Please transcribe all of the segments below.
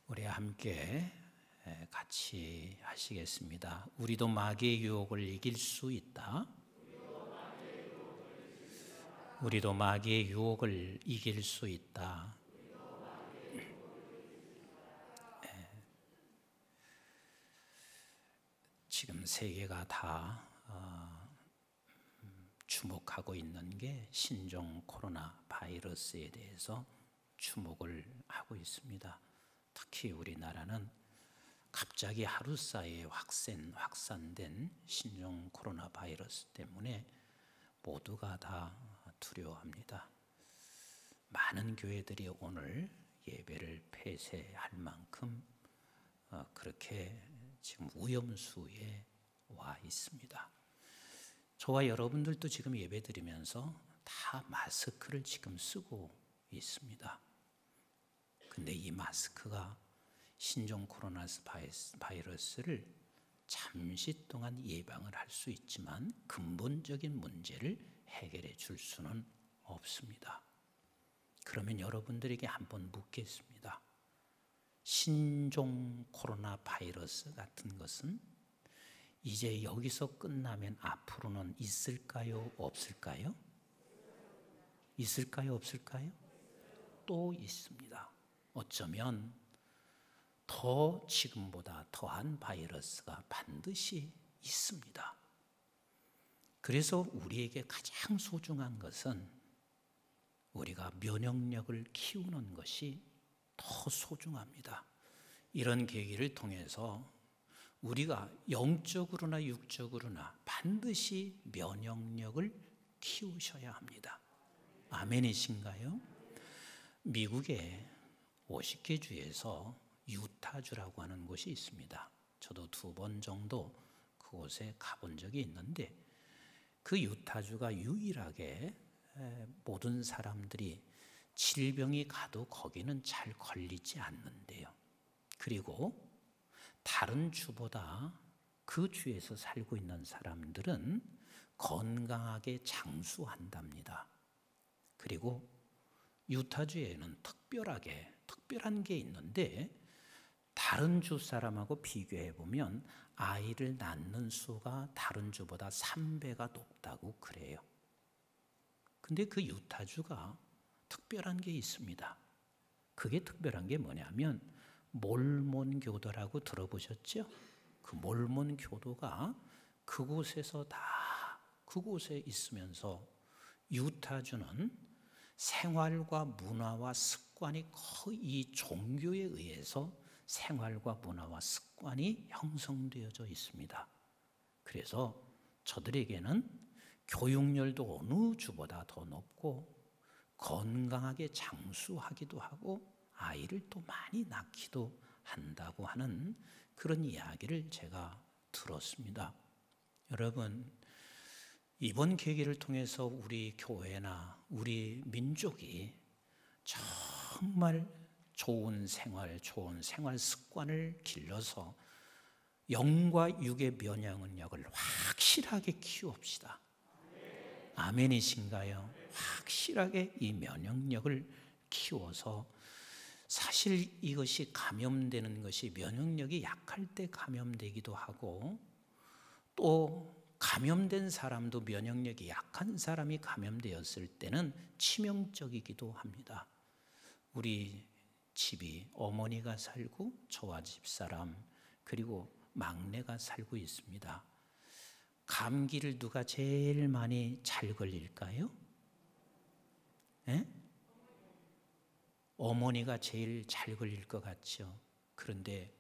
우리 함께 같이 하시겠습니다. 우리도 마귀의 유혹을 이길 수 있다. 우리도 마귀의 유혹을 이길 수 있다. 지금 세계가 다 주목하고 있는 게 신종 코로나 바이러스에 대해서 주목을 하고 있습니다. 특히 우리나라는 갑자기 하루 사이에 확산된 신종 코로나 바이러스 때문에 모두가 다 두려워합니다. 많은 교회들이 오늘 예배를 폐쇄할 만큼 그렇게 지금 위험수에 와 있습니다. 저와 여러분들도 지금 예배 드리면서 다 마스크를 지금 쓰고 있습니다. 근데 이 마스크가 신종 코로나 바이러스를 잠시 동안 예방을 할 수 있지만 근본적인 문제를 해결해 줄 수는 없습니다. 그러면 여러분들에게 한번 묻겠습니다. 신종 코로나 바이러스 같은 것은 이제 여기서 끝나면 앞으로는 있을까요? 없을까요? 있을까요? 없을까요? 또 있습니다. 어쩌면 더 지금보다 더한 바이러스가 반드시 있습니다. 그래서 우리에게 가장 소중한 것은 우리가 면역력을 키우는 것이 더 소중합니다. 이런 계기를 통해서 우리가 영적으로나 육적으로나 반드시 면역력을 키우셔야 합니다. 아멘이신가요? 미국의 50개 주에서 유타주라고 하는 곳이 있습니다. 저도 2번 정도 그곳에 가본 적이 있는데 그 유타주가 유일하게 모든 사람들이 질병이 가도 거기는 잘 걸리지 않는데요. 그리고 다른 주보다 그 주에서 살고 있는 사람들은 건강하게 장수한답니다. 그리고 유타주에는 특별한 게 있는데 다른 주 사람하고 비교해 보면 아이를 낳는 수가 다른 주보다 3배가 높다고 그래요. 근데 그 유타주가 특별한 게 있습니다. 그게 특별한 게 뭐냐면 몰몬 교도라고 들어보셨죠? 그 몰몬 교도가 그곳에 있으면서 유타주는 생활과 문화와 습관이 거의 이 종교에 의해서 생활과 문화와 습관이 형성되어져 있습니다. 그래서 저들에게는 교육열도 어느 주보다 더 높고 건강하게 장수하기도 하고 아이를 또 많이 낳기도 한다고 하는 그런 이야기를 제가 들었습니다. 여러분, 이번 계기를 통해서 우리 교회나 우리 민족이 정말 좋은 생활 습관을 길러서 영과 육의 면역력을 확실하게 키웁시다. 아멘이신가요? 확실하게 이 면역력을 키워서 사실 이것이 감염되는 것이 면역력이 약할 때 감염되기도 하고 또 감염된 사람도 면역력이 약한 사람이 감염되었을 때는 치명적이기도 합니다. 우리 집이 어머니가 살고 저와 집사람 그리고 막내가 살고 있습니다. 감기를 누가 제일 많이 잘 걸릴까요? 에? 어머니가 제일 잘 걸릴 것 같죠. 그런데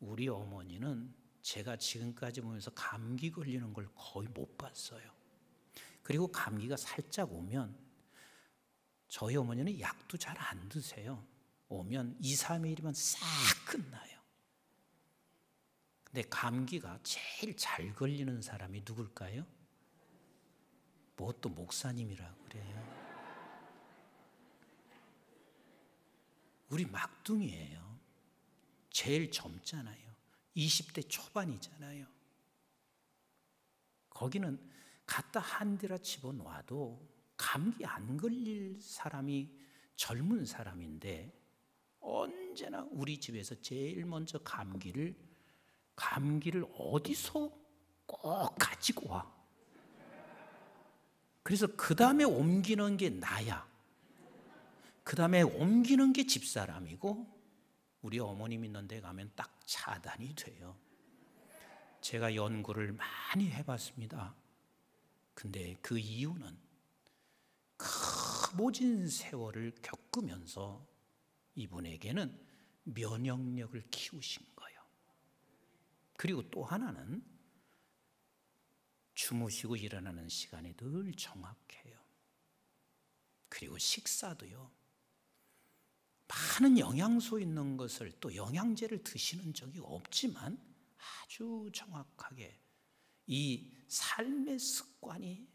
우리 어머니는 제가 지금까지 보면서 감기 걸리는 걸 거의 못 봤어요. 그리고 감기가 살짝 오면 저희 어머니는 약도 잘 안 드세요. 오면 2, 3일이면 싹 끝나요. 근데 감기가 제일 잘 걸리는 사람이 누굴까요? 뭐 또 목사님이라고 그래요. 우리 막둥이에요. 제일 젊잖아요. 20대 초반이잖아요. 거기는 갖다 한 대라 집어넣어도 감기 안 걸릴 사람이 젊은 사람인데 언제나 우리 집에서 제일 먼저 감기를 어디서 꼭 가지고 와. 그래서 그 다음에 옮기는 게 나야. 그 다음에 옮기는 게 집사람이고, 우리 어머님 있는 데 가면 딱 차단이 돼요. 제가 연구를 많이 해봤습니다. 근데 그 이유는 그 모진 세월을 겪으면서 이분에게는 면역력을 키우신 거예요. 그리고 또 하나는 주무시고 일어나는 시간이 늘 정확해요. 그리고 식사도요, 많은 영양소 있는 것을, 또 영양제를 드시는 적이 없지만 아주 정확하게 이 삶의 습관이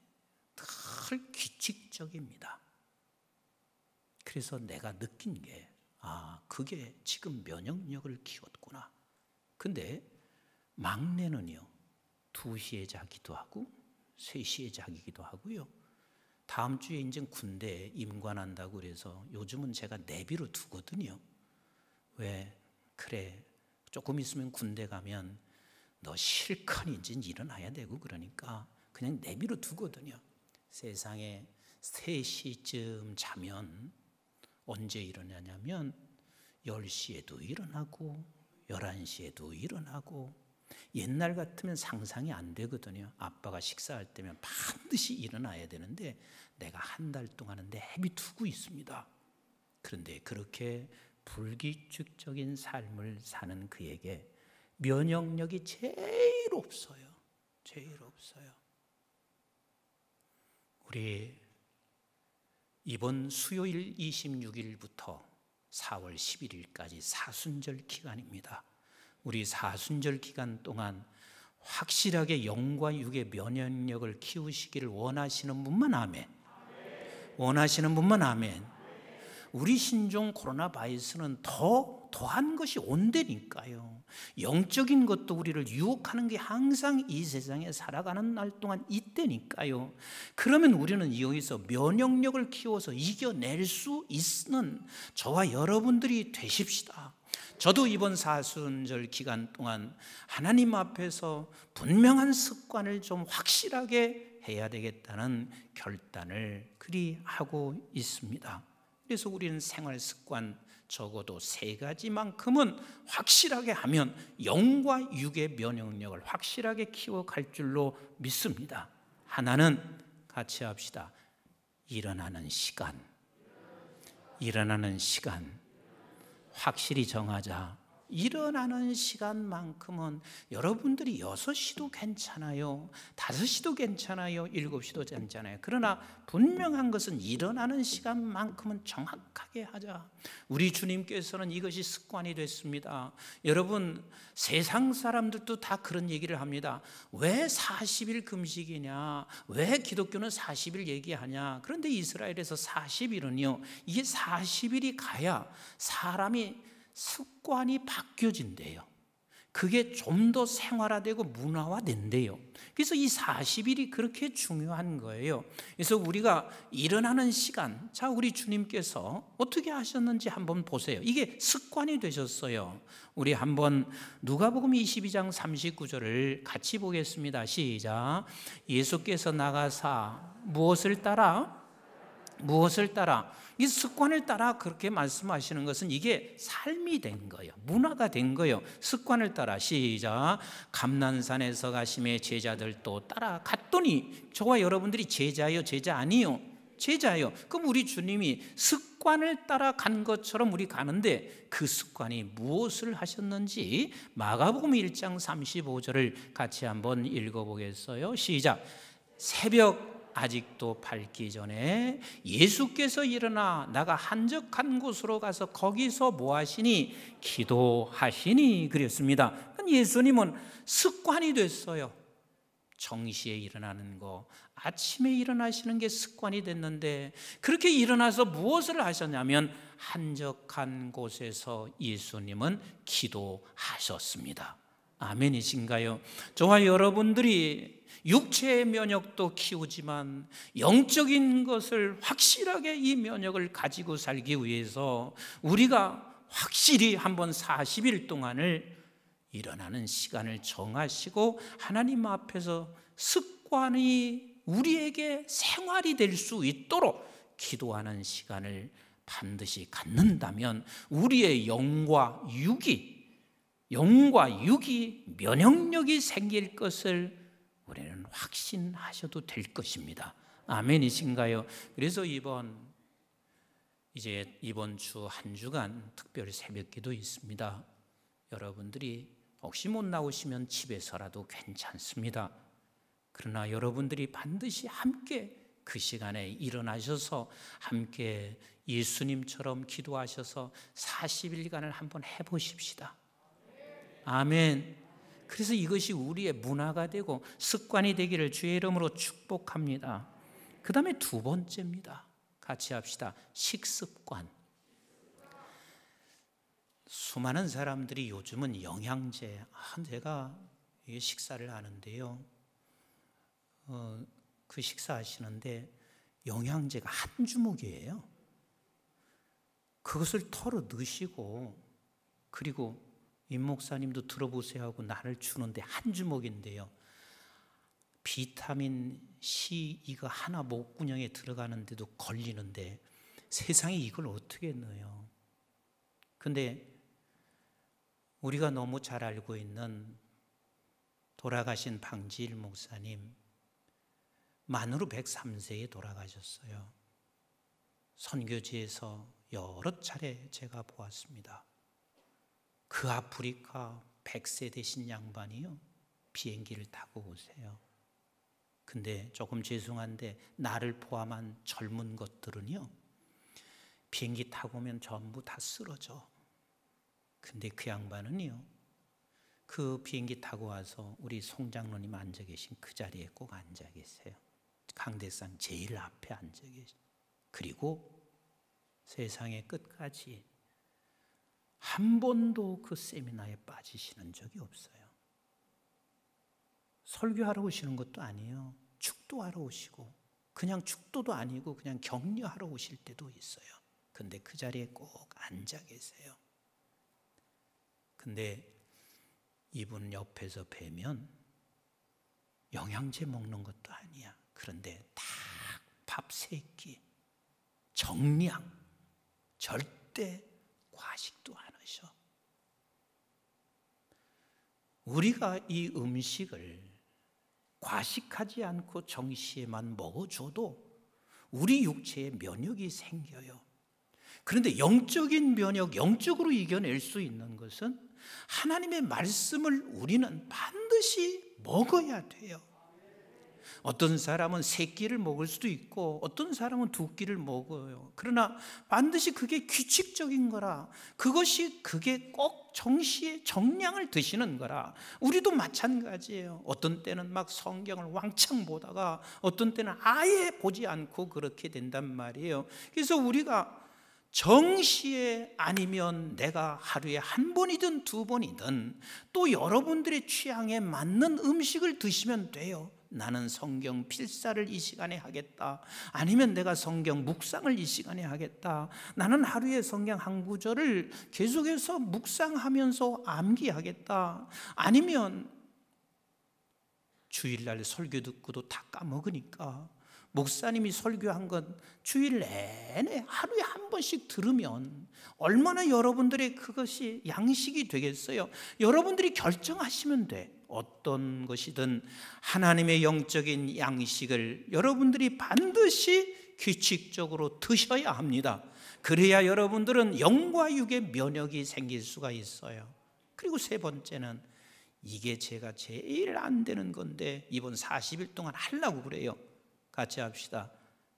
늘 규칙적입니다. 그래서 내가 느낀 게, 그게 지금 면역력을 키웠구나. 근데 막내는요, 2시에 자기도 하고 3시에 자기기도 하고요. 다음 주에 이제 군대에 임관한다고 그래서 요즘은 제가 내비로 두거든요. 왜? 그래, 조금 있으면 군대 가면 너 실컷 이제 일어나야 되고 그러니까 그냥 내비로 두거든요. 세상에 3시쯤 자면 언제 일어나냐면 10시에도 일어나고 11시에도 일어나고, 옛날 같으면 상상이 안 되거든요. 아빠가 식사할 때면 반드시 일어나야 되는데 내가 한 달 동안은 내비 두고 있습니다. 그런데 그렇게 불규칙적인 삶을 사는 그에게 면역력이 제일 없어요. 제일 없어요. 우리 이번 수요일 26일부터 4월 11일까지 사순절 기간입니다. 우리 사순절 기간 동안 확실하게 영과 육의 면역력을 키우시기를 원하시는 분만 아멘. 원하시는 분만 아멘. 우리 신종 코로나 바이러스는 더한 것이 온다니까요. 영적인 것도 우리를 유혹하는 게 항상 이 세상에 살아가는 날 동안 있다니까요. 그러면 우리는 여기서 면역력을 키워서 이겨낼 수 있는 저와 여러분들이 되십시다. 저도 이번 사순절 기간 동안 하나님 앞에서 분명한 습관을 좀 확실하게 해야 되겠다는 결단을 그리 하고 있습니다. 그래서 우리는 생활 습관 적어도 3가지만큼은 확실하게 하면 영과 육의 면역력을 확실하게 키워갈 줄로 믿습니다. 하나는 같이 합시다. 일어나는 시간. 일어나는 시간 확실히 정하자. 일어나는 시간만큼은 여러분들이 6시도 괜찮아요, 5시도 괜찮아요, 7시도 괜찮아요. 그러나 분명한 것은 일어나는 시간만큼은 정확하게 하자. 우리 주님께서는 이것이 습관이 됐습니다. 여러분, 세상 사람들도 다 그런 얘기를 합니다. 왜 40일 금식이냐, 왜 기독교는 40일 얘기하냐. 그런데 이스라엘에서 40일은요, 이게 40일이 가야 사람이 습관이 바뀌어진대요. 그게 좀 더 생활화되고 문화화된대요. 그래서 이 40일이 그렇게 중요한 거예요. 그래서 우리가 일어나는 시간, 자, 우리 주님께서 어떻게 하셨는지 한번 보세요. 이게 습관이 되셨어요. 우리 한번 누가복음 22장 39절을 같이 보겠습니다. 시작. 예수께서 나가사 무엇을 따라? 무엇을 따라? 이 습관을 따라 그렇게 말씀하시는 것은 이게 삶이 된 거예요. 문화가 된 거예요. 습관을 따라. 시작. 감난산에서 가심에 제자들도 따라갔더니, 저와 여러분들이 제자예요, 제자 아니요? 제자예요. 그럼 우리 주님이 습관을 따라간 것처럼 우리 가는데 그 습관이 무엇을 하셨는지 마가복음 1장 35절을 같이 한번 읽어보겠어요. 시작. 새벽 아직도 밝기 전에 예수께서 일어나 나가 한적한 곳으로 가서 거기서 뭐 하시니? 기도하시니. 그랬습니다. 예수님은 습관이 됐어요. 정시에 일어나는 거, 아침에 일어나시는 게 습관이 됐는데, 그렇게 일어나서 무엇을 하셨냐면 한적한 곳에서 예수님은 기도하셨습니다. 아멘이신가요? 저와 여러분들이 육체의 면역도 키우지만 영적인 것을 확실하게 이 면역을 가지고 살기 위해서 우리가 확실히 한번 40일 동안을 일어나는 시간을 정하시고 하나님 앞에서 습관이 우리에게 생활이 될 수 있도록 기도하는 시간을 반드시 갖는다면 우리의 영과 육이 면역력이 생길 것을 우리는 확신하셔도 될 것입니다. 아멘이신가요? 그래서 이번 주 한 주간 특별히 새벽기도 있습니다. 여러분들이 혹시 못 나오시면 집에서라도 괜찮습니다. 그러나 여러분들이 반드시 함께 그 시간에 일어나셔서 함께 예수님처럼 기도하셔서 40일간을 한번 해보십시다. 아멘. 그래서 이것이 우리의 문화가 되고 습관이 되기를 주의 이름으로 축복합니다. 그 다음에 두 번째입니다. 같이 합시다. 식습관. 수많은 사람들이 요즘은 영양제, 제가 식사를 하는데요, 그 식사하시는데 영양제가 한 주먹이에요. 그것을 털어 넣으시고, 그리고 임 목사님도 들어보세요 하고 나를 주는데 한 주먹인데요, 비타민 C 이거 하나 목구멍에 들어가는데도 걸리는데 세상에 이걸 어떻게 넣어요? 근데 우리가 너무 잘 알고 있는 돌아가신 방지일 목사님, 만으로 103세에 돌아가셨어요. 선교지에서 여러 차례 제가 보았습니다. 그 아프리카 100세 되신 양반이요, 비행기를 타고 오세요. 근데 조금 죄송한데 나를 포함한 젊은 것들은요, 비행기 타고 오면 전부 다 쓰러져. 근데 그 양반은요, 그 비행기 타고 와서 우리 송장로님 앉아 계신 그 자리에 꼭 앉아 계세요. 강대상 제일 앞에 앉아 계세요. 그리고 세상의 끝까지 한 번도 그 세미나에 빠지시는 적이 없어요. 설교하러 오시는 것도 아니에요. 축도하러 오시고, 그냥 축도도 아니고 그냥 격려하러 오실 때도 있어요. 근데 그 자리에 꼭 앉아 계세요. 근데 이분 옆에서 뵈면 영양제 먹는 것도 아니야. 그런데 딱 밥 3끼, 정량, 절대 과식도 안 하셔. 우리가 이 음식을 과식하지 않고 정시에만 먹어줘도 우리 육체에 면역이 생겨요. 그런데 영적인 면역, 영적으로 이겨낼 수 있는 것은 하나님의 말씀을 우리는 반드시 먹어야 돼요. 어떤 사람은 3끼를 먹을 수도 있고 어떤 사람은 2끼를 먹어요. 그러나 반드시 그게 규칙적인 거라, 그게 꼭 정시에 정량을 드시는 거라. 우리도 마찬가지예요. 어떤 때는 막 성경을 왕창 보다가 어떤 때는 아예 보지 않고 그렇게 된단 말이에요. 그래서 우리가 정시에, 아니면 내가 하루에 1번이든 2번이든 또 여러분들의 취향에 맞는 음식을 드시면 돼요. 나는 성경 필사를 이 시간에 하겠다, 아니면 내가 성경 묵상을 이 시간에 하겠다, 나는 하루에 성경 한 구절을 계속해서 묵상하면서 암기하겠다, 아니면 주일날 설교 듣고도 다 까먹으니까 목사님이 설교한 건 주일 내내 하루에 1번씩 들으면 얼마나 여러분들의 그것이 양식이 되겠어요. 여러분들이 결정하시면 돼. 어떤 것이든 하나님의 영적인 양식을 여러분들이 반드시 규칙적으로 드셔야 합니다. 그래야 여러분들은 영과 육의 면역이 생길 수가 있어요. 그리고 3번째는, 이게 제가 제일 안 되는 건데 이번 40일 동안 하려고 그래요. 같이 합시다.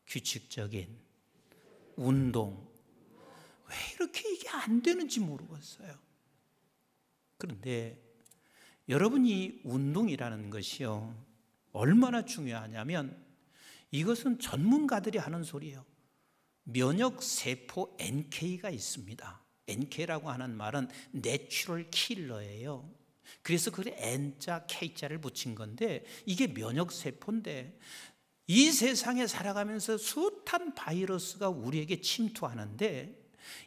규칙적인 운동. 왜 이렇게 이게 안 되는지 모르겠어요. 그런데 여러분, 이 운동이라는 것이요, 얼마나 중요하냐면 이것은 전문가들이 하는 소리예요. 면역세포 NK가 있습니다. NK라고 하는 말은 내추럴 킬러예요. 그래서 그래 N자 K자를 붙인 건데, 이게 면역세포인데 이 세상에 살아가면서 숱한 바이러스가 우리에게 침투하는데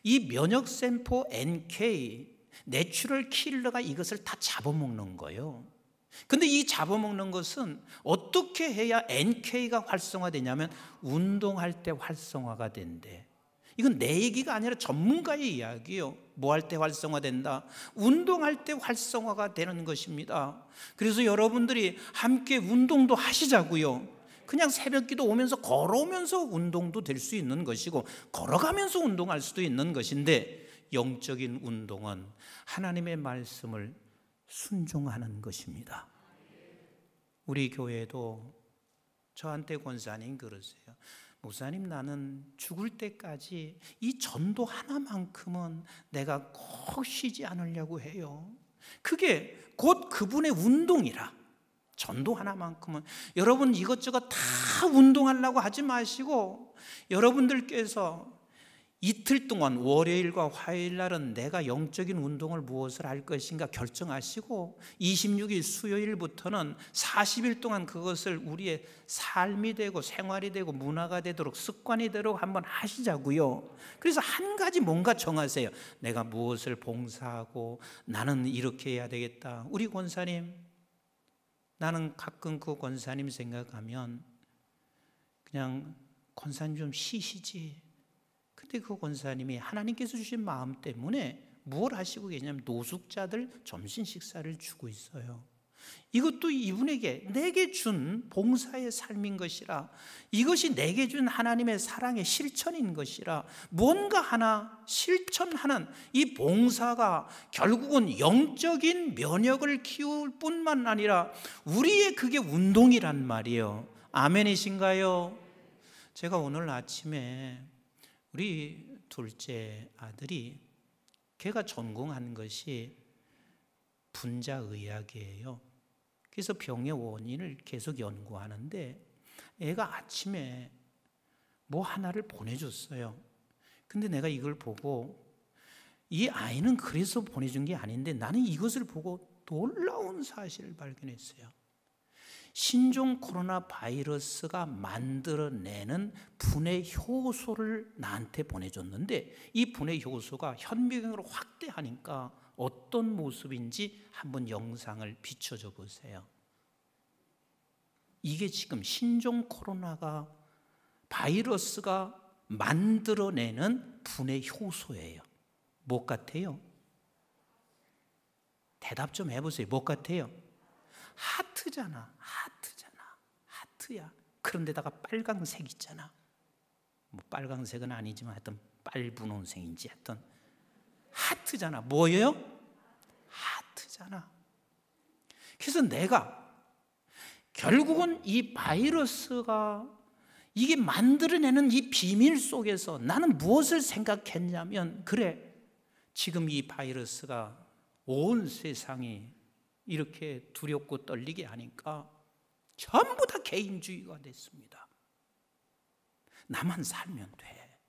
이 면역세포 NK, 내추럴 킬러가 이것을 다 잡아먹는 거예요. 근데 이 잡아먹는 것은 어떻게 해야 NK가 활성화되냐면 운동할 때 활성화가 된대. 이건 내 얘기가 아니라 전문가의 이야기예요. 뭐 할 때 활성화된다? 운동할 때 활성화가 되는 것입니다. 그래서 여러분들이 함께 운동도 하시자고요. 그냥 새벽기도 오면서 걸어오면서 운동도 될 수 있는 것이고 걸어가면서 운동할 수도 있는 것인데, 영적인 운동은 하나님의 말씀을 순종하는 것입니다. 우리 교회도 저한테 권사님 그러세요. 목사님, 나는 죽을 때까지 이 전도 하나만큼은 내가 꼭 쉬지 않으려고 해요. 그게 곧 그분의 운동이라. 전도 하나만큼은. 여러분 이것저것 다 운동하려고 하지 마시고, 여러분들께서 이틀 동안 월요일과 화요일 날은 내가 영적인 운동을 무엇을 할 것인가 결정하시고 26일 수요일부터는 40일 동안 그것을 우리의 삶이 되고 생활이 되고 문화가 되도록 습관이 되도록 한번 하시자고요. 그래서 한 가지 뭔가 정하세요. 내가 무엇을 봉사하고 나는 이렇게 해야 되겠다. 우리 권사님, 나는 가끔 그 권사님 생각하면 그냥 권사님 좀 쉬시지. 근데 그 권사님이 하나님께서 주신 마음 때문에 무엇 하시고 계냐면 노숙자들 점심 식사를 주고 있어요. 이것도 이분에게 내게 준 봉사의 삶인 것이라, 이것이 내게 준 하나님의 사랑의 실천인 것이라, 뭔가 하나 실천하는 이 봉사가 결국은 영적인 면역을 키울 뿐만 아니라 우리의 그게 운동이란 말이에요. 아멘이신가요? 제가 오늘 아침에 우리 둘째 아들이, 걔가 전공한 것이 분자의학이에요. 그래서 병의 원인을 계속 연구하는데 애가 아침에 뭐 하나를 보내줬어요. 근데 내가 이걸 보고, 이 아이는 그래서 보내준 게 아닌데 나는 이것을 보고 놀라운 사실을 발견했어요. 신종 코로나 바이러스가 만들어내는 분해 효소를 나한테 보내줬는데, 이 분해 효소가 현미경으로 확대하니까 어떤 모습인지 한번 영상을 비춰줘 보세요. 이게 지금 신종 코로나가 바이러스가 만들어내는 분해 효소예요. 뭐 같아요? 대답 좀 해보세요. 뭐 같아요? 하트잖아. 하트야. 그런데다가 빨강색 있잖아. 뭐 빨강색은 아니지만 하여튼 빨분홍색인지 하여튼 하트잖아. 뭐예요? 하트잖아. 그래서 내가 결국은 이 바이러스가 이게 만들어내는 이 비밀 속에서 나는 무엇을 생각했냐면, 그래, 지금 이 바이러스가 온 세상이 이렇게 두렵고 떨리게 하니까 전부 다 개인주의가 됐습니다. 나만 살면 돼.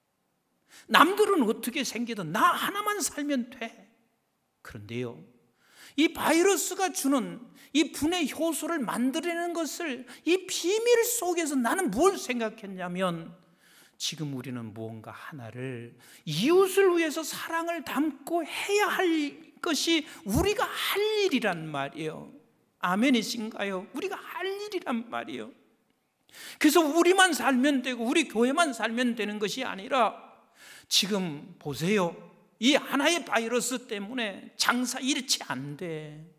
남들은 어떻게 생기든 나 하나만 살면 돼. 그런데요, 이 바이러스가 주는 이 분해 효소를 만들어내는 것을, 이 비밀 속에서 나는 뭘 생각했냐면, 지금 우리는 무언가 하나를 이웃을 위해서 사랑을 담고 해야 할 것이 우리가 할 일이란 말이에요. 아멘이신가요? 우리가 할 일이란 말이에요. 그래서 우리만 살면 되고 우리 교회만 살면 되는 것이 아니라, 지금 보세요. 이 하나의 바이러스 때문에 장사 일치 안 돼.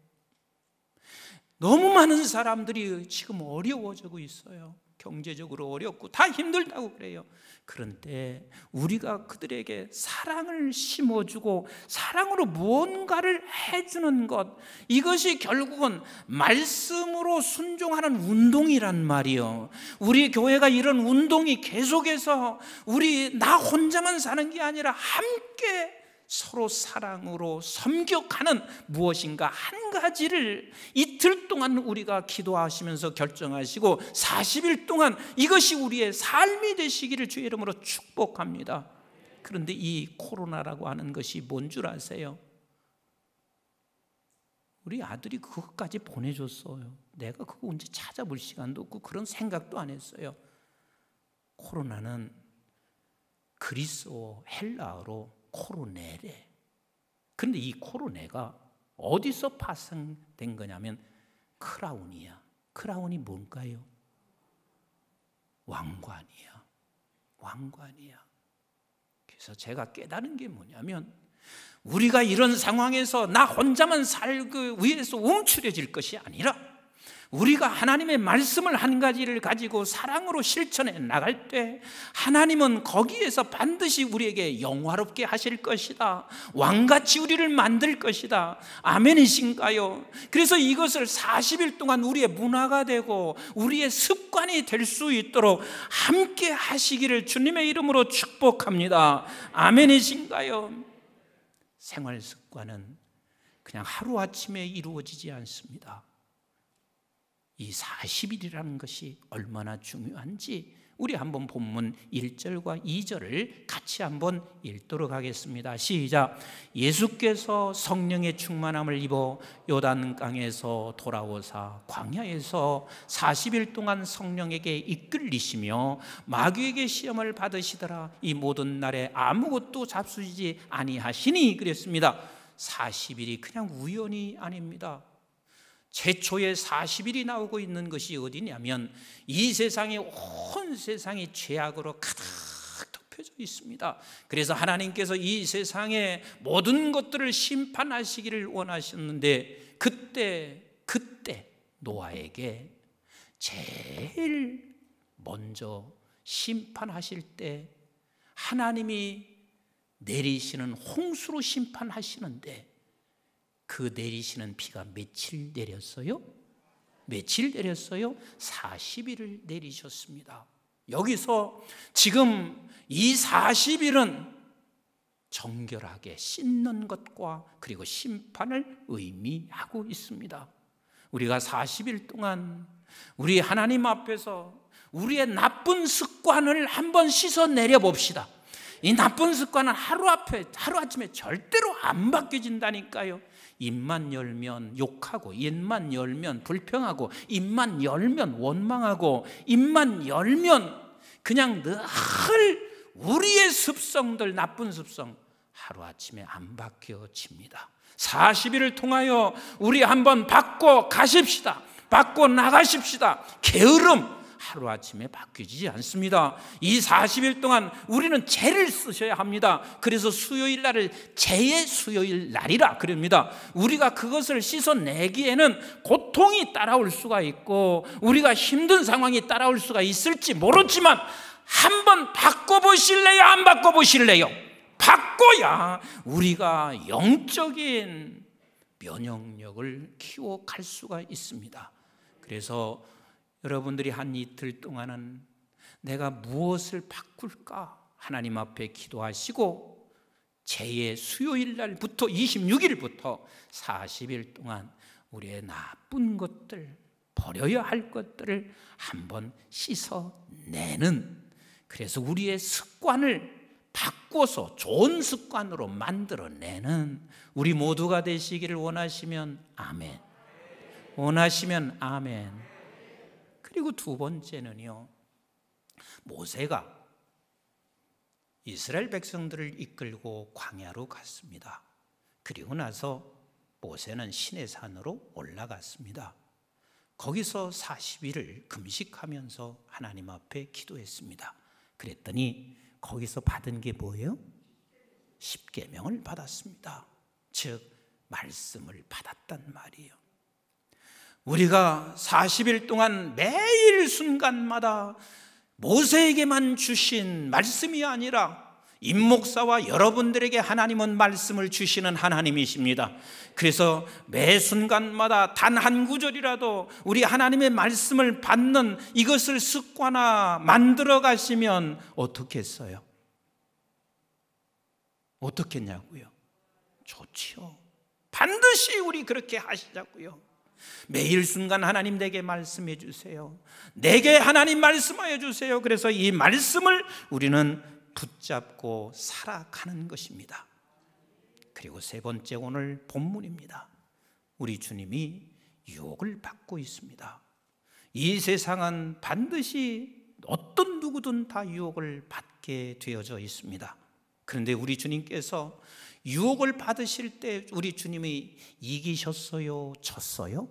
너무 많은 사람들이 지금 어려워지고 있어요. 경제적으로 어렵고 다 힘들다고 그래요. 그런데 우리가 그들에게 사랑을 심어주고 사랑으로 무언가를 해주는 것, 이것이 결국은 말씀으로 순종하는 운동이란 말이요. 우리 교회가 이런 운동이 계속해서 우리 나 혼자만 사는 게 아니라 함께 서로 사랑으로 섬격하는 무엇인가 한 가지를 이틀 동안 우리가 기도하시면서 결정하시고 40일 동안 이것이 우리의 삶이 되시기를 주의 이름으로 축복합니다. 그런데 이 코로나라고 하는 것이 뭔 줄 아세요? 우리 아들이 그것까지 보내줬어요. 내가 그거 언제 찾아볼 시간도 없고 그런 생각도 안 했어요. 코로나는 그리스어 헬라어로 코르네래. 그런데 이 코르네가 어디서 파생된 거냐면 크라운이야. 크라운이 뭔가요? 왕관이야. 왕관이야. 그래서 제가 깨달은 게 뭐냐면 우리가 이런 상황에서 나 혼자만 살기 위해서 움츠려질 것이 아니라 우리가 하나님의 말씀을 한 가지를 가지고 사랑으로 실천해 나갈 때 하나님은 거기에서 반드시 우리에게 영화롭게 하실 것이다. 왕같이 우리를 만들 것이다. 아멘이신가요? 그래서 이것을 40일 동안 우리의 문화가 되고 우리의 습관이 될 수 있도록 함께 하시기를 주님의 이름으로 축복합니다. 아멘이신가요? 생활 습관은 그냥 하루아침에 이루어지지 않습니다. 이 40일이라는 것이 얼마나 중요한지 우리 한번 본문 1절과 2절을 같이 한번 읽도록 하겠습니다. 시작. 예수께서 성령의 충만함을 입어 요단강에서 돌아오사 광야에서 40일 동안 성령에게 이끌리시며 마귀에게 시험을 받으시더라. 이 모든 날에 아무것도 잡수지 아니하시니 그랬습니다. 40일이 그냥 우연이 아닙니다. 최초의 40일이 나오고 있는 것이 어디냐면 이 세상에 온 세상이 죄악으로 가득 덮여져 있습니다. 그래서 하나님께서 이 세상의 모든 것들을 심판하시기를 원하셨는데 그때 노아에게 제일 먼저 심판하실 때 하나님이 내리시는 홍수로 심판하시는데 그 내리시는 비가 며칠 내렸어요? 며칠 내렸어요? 40일을 내리셨습니다. 여기서 지금 이 40일은 정결하게 씻는 것과 그리고 심판을 의미하고 있습니다. 우리가 40일 동안 우리 하나님 앞에서 우리의 나쁜 습관을 한번 씻어내려 봅시다. 이 나쁜 습관은 하루아침에 절대로 안 바뀌어진다니까요. 입만 열면 욕하고, 입만 열면 불평하고, 입만 열면 원망하고, 입만 열면 그냥 늘 우리의 습성들, 나쁜 습성 하루아침에 안 바뀌어집니다. 40일을 통하여 우리 한번 바꿔 가십시다. 바꿔 나가십시다. 게으름 하루아침에 바뀌지 않습니다. 이 40일 동안 우리는 죄를 쓰셔야 합니다. 그래서 수요일 날을 죄의 수요일 날이라 그럽니다. 우리가 그것을 씻어내기에는 고통이 따라올 수가 있고 우리가 힘든 상황이 따라올 수가 있을지 모르지만 한번 바꿔보실래요? 안 바꿔보실래요? 바꿔야 우리가 영적인 면역력을 키워갈 수가 있습니다. 그래서 여러분들이 한 이틀 동안은 내가 무엇을 바꿀까? 하나님 앞에 기도하시고 제 수요일 날부터 26일부터 40일 동안 우리의 나쁜 것들, 버려야 할 것들을 한번 씻어내는, 그래서 우리의 습관을 바꿔서 좋은 습관으로 만들어내는 우리 모두가 되시기를 원하시면 아멘. 원하시면 아멘. 그리고 두 번째는요, 모세가 이스라엘 백성들을 이끌고 광야로 갔습니다. 그리고 나서 모세는 시내산으로 올라갔습니다. 거기서 40일을 금식하면서 하나님 앞에 기도했습니다. 그랬더니 거기서 받은 게 뭐예요? 십계명을 받았습니다. 즉 말씀을 받았단 말이에요. 우리가 40일 동안 매일 순간마다 모세에게만 주신 말씀이 아니라 임목사와 여러분들에게 하나님은 말씀을 주시는 하나님이십니다. 그래서 매 순간마다 단 한 구절이라도 우리 하나님의 말씀을 받는 이것을 습관화 만들어 가시면 어떻겠어요? 어떻겠냐고요? 좋지요. 반드시 우리 그렇게 하시자고요. 매일 순간 하나님 내게 말씀해 주세요. 내게 하나님 말씀해 주세요. 그래서 이 말씀을 우리는 붙잡고 살아가는 것입니다. 그리고 세 번째 오늘 본문입니다. 우리 주님이 유혹을 받고 있습니다. 이 세상은 반드시 어떤 누구든 다 유혹을 받게 되어져 있습니다. 그런데 우리 주님께서 유혹을 받으실 때 우리 주님이 이기셨어요? 졌어요?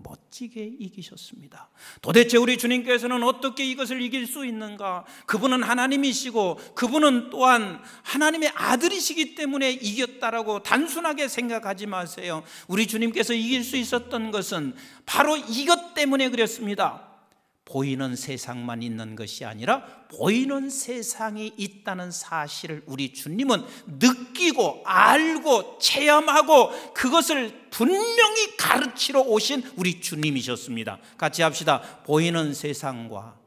멋지게 이기셨습니다. 도대체 우리 주님께서는 어떻게 이것을 이길 수 있는가? 그분은 하나님이시고 그분은 또한 하나님의 아들이시기 때문에 이겼다라고 단순하게 생각하지 마세요. 우리 주님께서 이길 수 있었던 것은 바로 이것 때문에 그랬습니다. 보이는 세상만 있는 것이 아니라 보이는 세상이 있다는 사실을 우리 주님은 느끼고 알고 체험하고 그것을 분명히 가르치러 오신 우리 주님이셨습니다. 같이 합시다. 보이는 세상과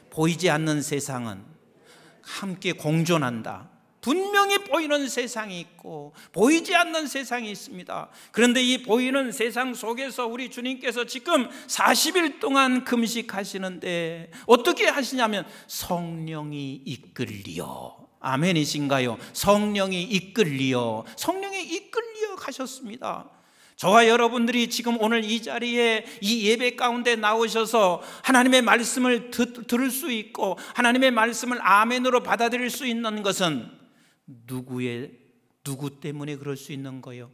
보이지 않는 세상은 함께 공존한다. 분명히 보이는 세상이 있고 보이지 않는 세상이 있습니다. 그런데 이 보이는 세상 속에서 우리 주님께서 지금 40일 동안 금식하시는데 어떻게 하시냐면 성령이 이끌리어. 아멘이신가요? 성령이 이끌리어 가셨습니다. 저와 여러분들이 지금 오늘 이 자리에 이 예배 가운데 나오셔서 하나님의 말씀을 들을 수 있고 하나님의 말씀을 아멘으로 받아들일 수 있는 것은 누구 때문에 그럴 수 있는 거예요?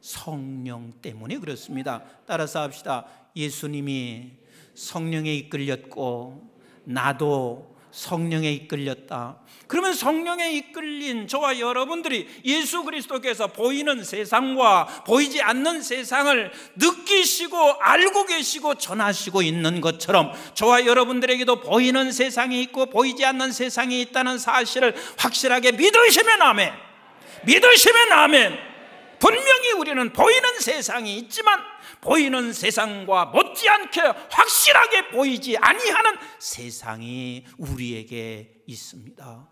성령 때문에 그렇습니다. 따라서 합시다. 예수님이 성령에 이끌렸고 나도 성령에 이끌렸다. 그러면 성령에 이끌린 저와 여러분들이 예수 그리스도께서 보이는 세상과 보이지 않는 세상을 느끼시고 알고 계시고 전하시고 있는 것처럼 저와 여러분들에게도 보이는 세상이 있고 보이지 않는 세상이 있다는 사실을 확실하게 믿으시면 아멘. 믿으시면 아멘. 분명히 우리는 보이는 세상이 있지만 보이는 세상과 못지않게 확실하게 보이지 아니하는 세상이 우리에게 있습니다.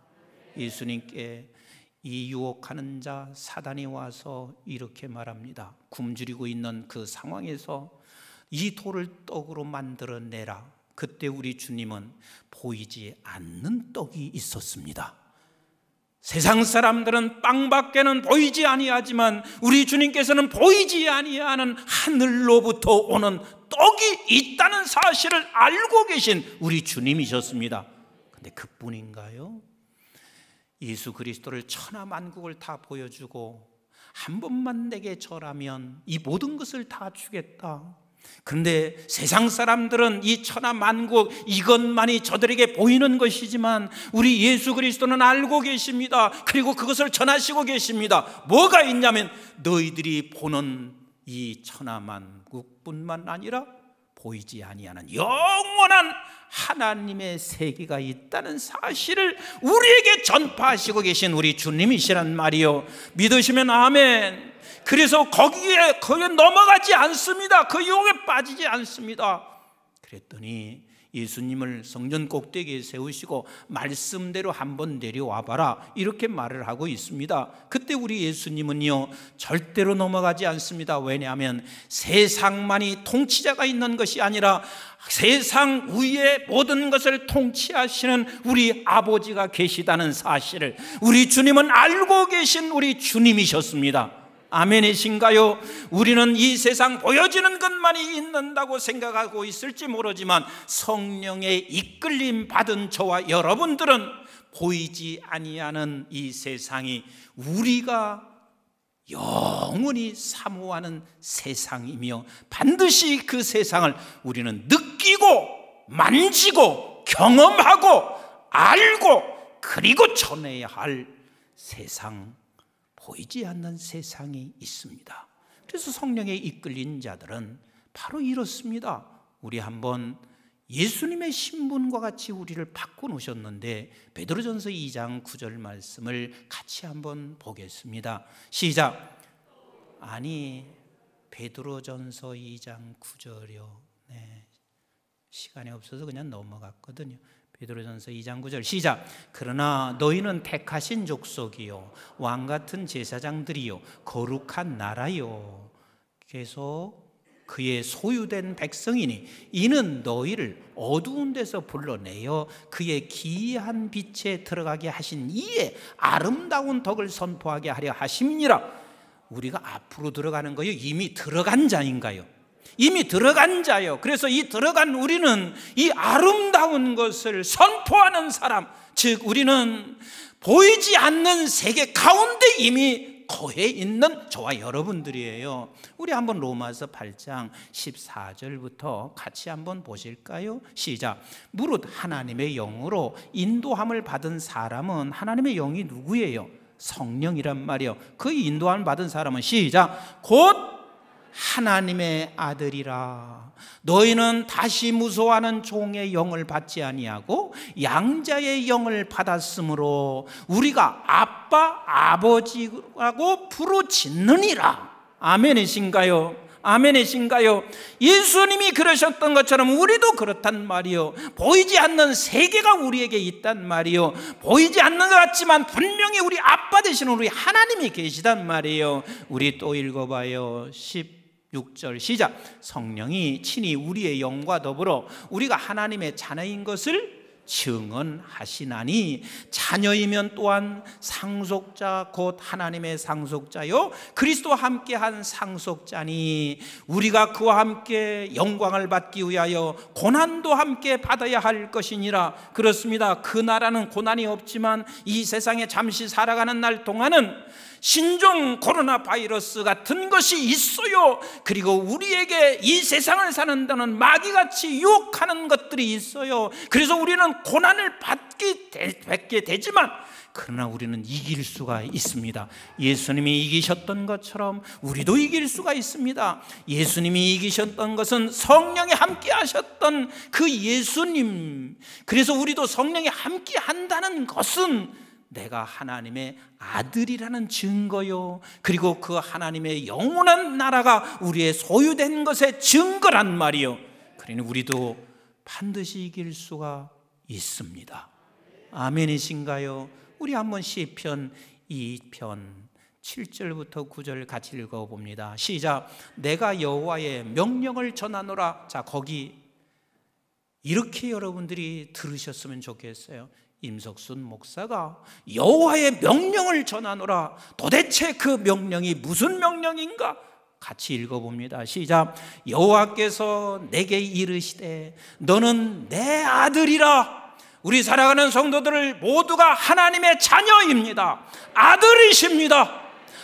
예수님께 이 유혹하는 자 사단이 와서 이렇게 말합니다. 굶주리고 있는 그 상황에서 이 돌을 떡으로 만들어내라. 그때 우리 주님은 보이지 않는 떡이 있었습니다. 세상 사람들은 빵밖에는 보이지 아니하지만 우리 주님께서는 보이지 아니하는 하늘로부터 오는 떡이 있다는 사실을 알고 계신 우리 주님이셨습니다. 그런데 그뿐인가요? 예수 그리스도를 천하만국을 다 보여주고 한 번만 내게 절하면 이 모든 것을 다 주겠다. 그런데 세상 사람들은 이 천하만국 이것만이 저들에게 보이는 것이지만 우리 예수 그리스도는 알고 계십니다. 그리고 그것을 전하시고 계십니다. 뭐가 있냐면 너희들이 보는 이 천하만국뿐만 아니라 보이지 아니하는 영원한 하나님의 세계가 있다는 사실을 우리에게 전파하시고 계신 우리 주님이시란 말이요. 믿으시면 아멘. 그래서 거기에 넘어가지 않습니다. 그 유혹에 빠지지 않습니다. 그랬더니 예수님을 성전 꼭대기에 세우시고 말씀대로 한번 내려와 봐라 이렇게 말을 하고 있습니다. 그때 우리 예수님은요 절대로 넘어가지 않습니다. 왜냐하면 세상만이 통치자가 있는 것이 아니라 세상 위에 모든 것을 통치하시는 우리 아버지가 계시다는 사실을 우리 주님은 알고 계신 우리 주님이셨습니다. 아멘이신가요? 우리는 이 세상 보여지는 것만이 있는다고 생각하고 있을지 모르지만 성령의 이끌림 받은 저와 여러분들은 보이지 아니하는 이 세상이 우리가 영원히 사모하는 세상이며 반드시 그 세상을 우리는 느끼고 만지고 경험하고 알고 그리고 전해야 할 세상, 보이지 않는 세상이 있습니다. 그래서 성령에 이끌린 자들은 바로 이렇습니다. 우리 한번 예수님의 신분과 같이 우리를 바꿔놓으셨는데 베드로전서 2장 9절 말씀을 같이 한번 보겠습니다. 시작. 아니 베드로전서 2장 9절이요. 네, 시간이 없어서 그냥 넘어갔거든요. 베드로전서 2장 9절 시작. 그러나 너희는 택하신 족속이요 왕같은 제사장들이요 거룩한 나라요 계속 그의 소유된 백성이니 이는 너희를 어두운 데서 불러내어 그의 기이한 빛에 들어가게 하신 이의 아름다운 덕을 선포하게 하려 하심이니라. 우리가 앞으로 들어가는 거예요? 이미 들어간 자인가요? 이미 들어간 자요. 그래서 이 들어간 우리는 이 아름다운 것을 선포하는 사람, 즉 우리는 보이지 않는 세계 가운데 이미 거해 있는 저와 여러분들이에요. 우리 한번 로마서 8장 14절부터 같이 한번 보실까요? 시작. 무릇 하나님의 영으로 인도함을 받은 사람은, 하나님의 영이 누구예요? 성령이란 말이에요. 그 인도함을 받은 사람은 시작. 곧 하나님의 아들이라. 너희는 다시 무서워하는 종의 영을 받지 아니하고 양자의 영을 받았으므로 우리가 아빠 아버지라고 부르짖느니라. 아멘이신가요? 아멘이신가요? 예수님이 그러셨던 것처럼 우리도 그렇단 말이요. 보이지 않는 세계가 우리에게 있단 말이요. 보이지 않는 것 같지만 분명히 우리 아빠 되시는 우리 하나님이 계시단 말이에요. 우리 또 읽어봐요. 16절 시작. 성령이 친히 우리의 영과 더불어 우리가 하나님의 자녀인 것을 증언하시나니 자녀이면 또한 상속자 곧 하나님의 상속자요 그리스도와 함께한 상속자니 우리가 그와 함께 영광을 받기 위하여 고난도 함께 받아야 할 것이니라. 그렇습니다. 그 나라는 고난이 없지만 이 세상에 잠시 살아가는 날 동안은 신종 코로나 바이러스 같은 것이 있어요. 그리고 우리에게 이 세상을 사는 데는 마귀같이 유혹하는 것들이 있어요. 그래서 우리는 고난을 받게 되지만 그러나 우리는 이길 수가 있습니다. 예수님이 이기셨던 것처럼 우리도 이길 수가 있습니다. 예수님이 이기셨던 것은 성령이 함께 하셨던 그 예수님. 그래서 우리도 성령이 함께 한다는 것은 내가 하나님의 아들이라는 증거요, 그리고 그 하나님의 영원한 나라가 우리의 소유된 것의 증거란 말이요. 그러니 우리도 반드시 이길 수가 있습니다. 아멘이신가요? 우리 한번 시편 2편 7절부터 9절 같이 읽어봅니다. 시작. 내가 여호와의 명령을 전하노라. 자, 거기 이렇게 여러분들이 들으셨으면 좋겠어요. 임석순 목사가 여호와의 명령을 전하노라. 도대체 그 명령이 무슨 명령인가? 같이 읽어봅니다. 시작. 여호와께서 내게 이르시되 너는 내 아들이라. 우리 살아가는 성도들 모두가 하나님의 자녀입니다. 아들이십니다.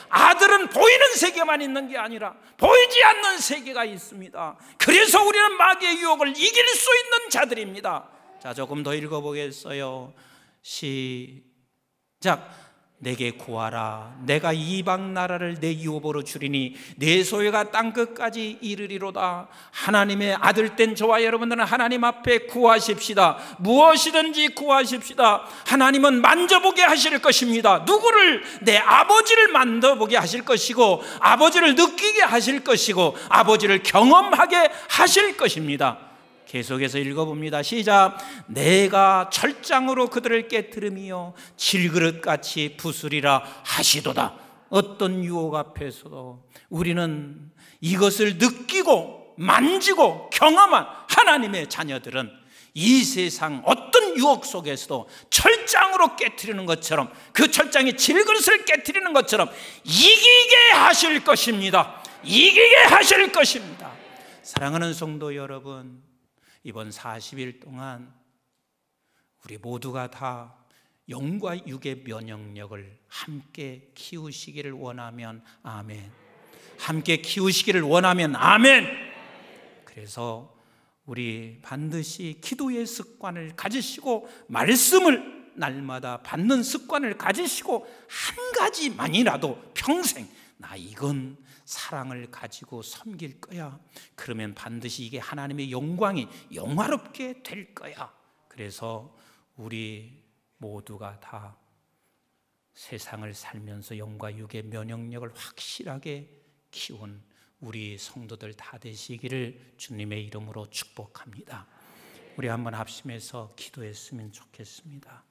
아들은 보이는 세계만 있는 게 아니라 보이지 않는 세계가 있습니다. 그래서 우리는 마귀의 유혹을 이길 수 있는 자들입니다. 자, 조금 더 읽어보겠어요. 시작. 내게 구하라. 내가 이방 나라를 내 유업으로 주리니 내 소유가 땅끝까지 이르리로다. 하나님의 아들 된 저와 여러분들은 하나님 앞에 구하십시다. 무엇이든지 구하십시다. 하나님은 만져보게 하실 것입니다. 누구를? 내 아버지를 만져보게 하실 것이고, 아버지를 느끼게 하실 것이고, 아버지를 경험하게 하실 것입니다. 계속해서 읽어봅니다. 시작. 내가 철장으로 그들을 깨트리며 질그릇같이 부수리라 하시도다. 어떤 유혹 앞에서도 우리는 이것을 느끼고 만지고 경험한 하나님의 자녀들은 이 세상 어떤 유혹 속에서도 철장으로 깨트리는 것처럼, 그 철장이 질그릇을 깨트리는 것처럼 이기게 하실 것입니다. 이기게 하실 것입니다. 사랑하는 성도 여러분, 이번 40일 동안 우리 모두가 다 영과 육의 면역력을 함께 키우시기를 원하면 아멘. 함께 키우시기를 원하면 아멘. 그래서 우리 반드시 기도의 습관을 가지시고 말씀을 날마다 받는 습관을 가지시고 한 가지만이라도 평생 나 이건 사랑을 가지고 섬길 거야. 그러면 반드시 이게 하나님의 영광이 영화롭게 될 거야. 그래서 우리 모두가 다 세상을 살면서 영과 육의 면역력을 확실하게 키운 우리 성도들 다 되시기를 주님의 이름으로 축복합니다. 우리 한번 합심해서 기도했으면 좋겠습니다.